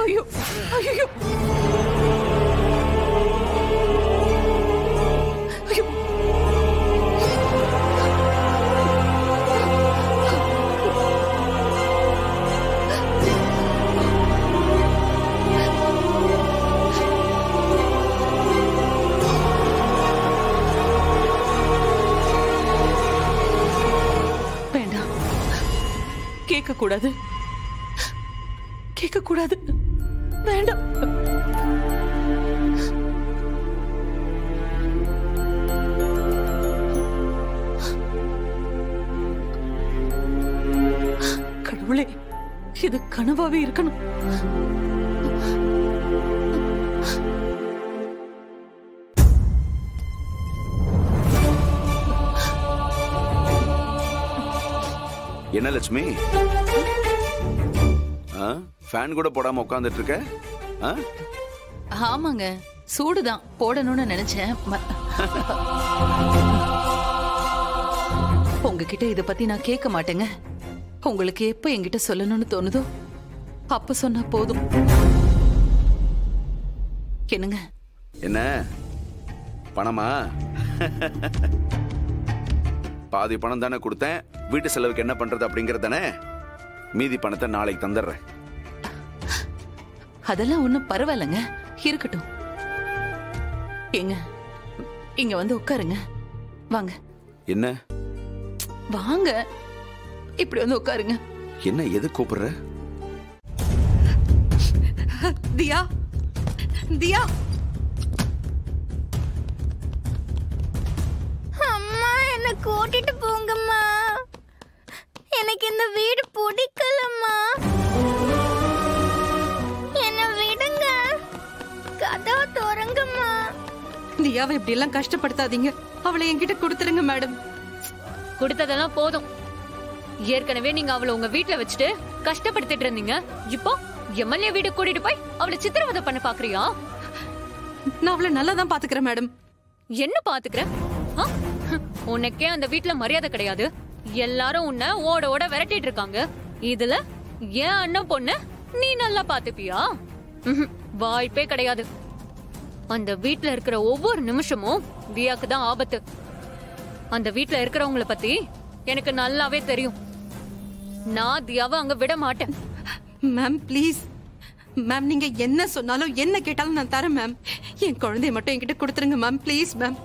ஐயோ ஐயோ கூடாது கேட்க கூடாது வேண்டாம். கடவுளே, இது கனவாவே இருக்கணும். என்ன லட்சுமி, ஃபேன் கூட போடாம உட்கார்ந்துட்டு இருக்க? ஆமாங்க, சூடுதான், போடணும்னு நினைச்சேன். உங்ககிட்ட இத பத்தி நான் கேட்க மாட்டேங்க. உங்களுக்கு எப்ப என்கிட்ட சொல்லணும்னு தோணுதோ அப்ப சொன்னா போதும். என்னங்க? என்ன பணமா? பாதி பணம் தானே கொடுத்தேன், வீட்டு செலவுக்கு என்ன பண்றது அப்படிங்கறது தானே. மீதி பணத்தை நாளைக்கு தந்துடுறேன். அதெல்லாம் ஒண்ணும் பரவாயில்லைங்க, இருக்கட்டும். ஏங்க, இங்க வந்து உட்காருங்க. வாங்க. என்ன? வாங்க, இப்படி வந்து உட்காருங்க. என்ன, எது கூப்பிடுற? தியா, தியா. அம்மா, என்ன கூட்டிட்டு போங்கம்மா. எனக்கு இந்த வீடு பிடிக்கலம்மா. என்ன விடுங்க, கதவை திறங்கம்மா. தியாவை இப்படி எல்லாம் கஷ்டப்படுத்தாதீங்க. அவளை என்கிட்ட கொடுத்துருங்க மேடம். கொடுத்ததெல்லாம் போதும். ஏற்கனவே நீங்க அவளை உங்க வீட்டுல வச்சுட்டு கஷ்டப்படுத்திட்டு இருந்தீங்க. இப்போ எம்எல்ஏ வீடு கூட்டிட்டு போய் அவளை சித்திரவதை பண்ண பாக்குறியா? நான் அவளை நல்லா தான் பாத்துக்கிறேன் மேடம். என்ன பாத்துக்கிற? உனக்கே அந்த வீட்டுல மரியாதை கிடையாது. எல்லாரும் உன்னை ஓட ஓட விரட்டிட்டு இருக்காங்க. இதுல ஏன் அண்ணன் பொண்ணு நீ நல்லா பாத்துப்பியா? வாய்ப்பே கிடையாது. அந்த வீட்டுல இருக்கிற ஒவ்வொரு நிமிஷமும் தியாக்கு தான் ஆபத்து. அந்த வீட்டுல இருக்கிறவங்கள பத்தி எனக்கு நல்லாவே தெரியும். நான் தியாவை அங்க விட மாட்டேன். மேம் ப்ளீஸ் மேம், நீங்க என்ன சொன்னாலும் என்ன கேட்டாலும் நான் தரேன் மேம். என் குழந்தைய மட்டும் என்கிட்ட கொடுத்துருங்க மேம், ப்ளீஸ் மேம்.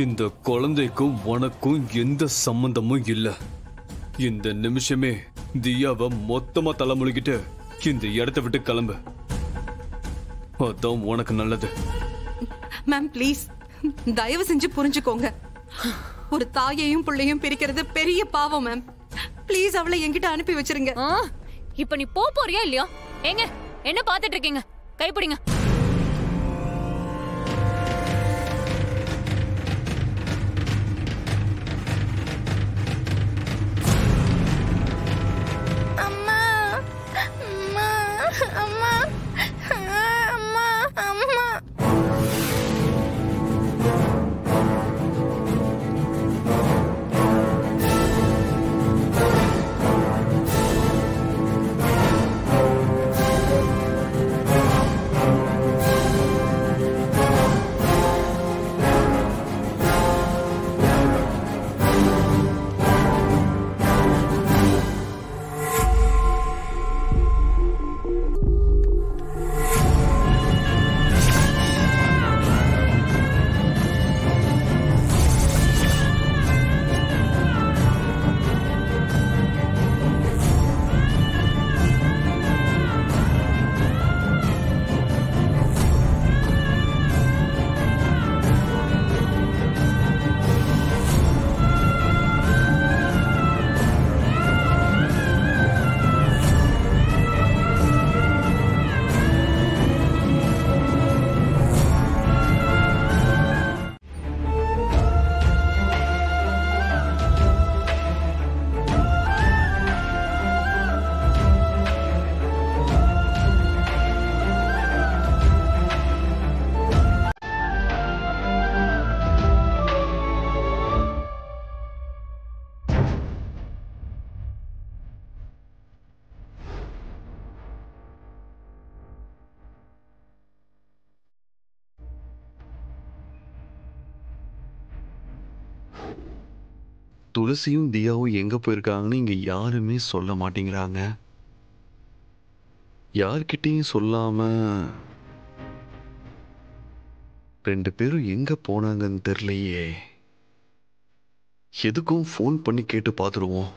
இந்த குழந்தைக்கும் உனக்கும் எந்த சம்பந்தமும் இல்ல. இந்த நிமிஷமே தியாவை மொத்தமா தலைமுழுகிட்டு இந்த இடத்தை விட்டு கிளம்பு. அதான் உனக்கு நல்லது. மேம் ப்ளீஸ், தயவு செஞ்சு புரிஞ்சுக்கோங்க. ஒரு தாயையும் பிள்ளையும் பிரிக்கிறது பெரிய பாவம் மேம். ப்ளீஸ் அவளை என்கிட்ட அனுப்பி வச்சிருங்க. இப்ப நீ போறியா இல்லையா? ஏங்க, என்ன பாத்துட்டு இருக்கீங்க? கைப்பிடிங்க. அம்மா, அம்மா, அம்மா, அம்மா, அம்மா. துளசியும் தியாவும் எங்க போயிருக்காங்கன்னு இங்க யாருமே சொல்ல மாட்டேங்கிறாங்க. யார்கிட்டயும் சொல்லாம 2 பேரும் எங்க போனாங்கன்னு தெரியலையே. எதுக்கும் ஃபோன் பண்ணி கேட்டு பார்த்துருவோம்.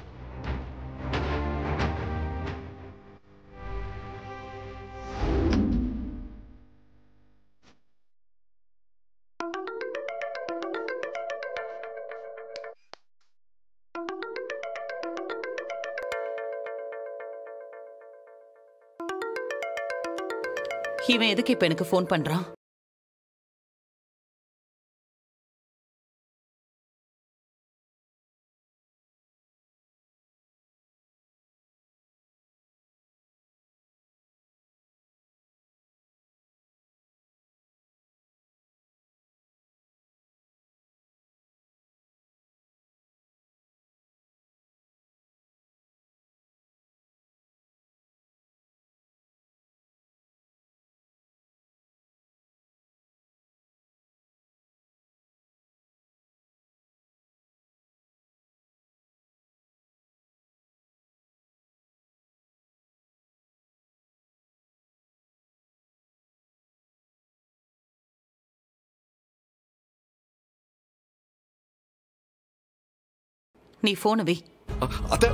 இவன் எதுக்கு இப்ப எனக்கு ஃபோன் பண்றான்? நீ போன வை. அத்தை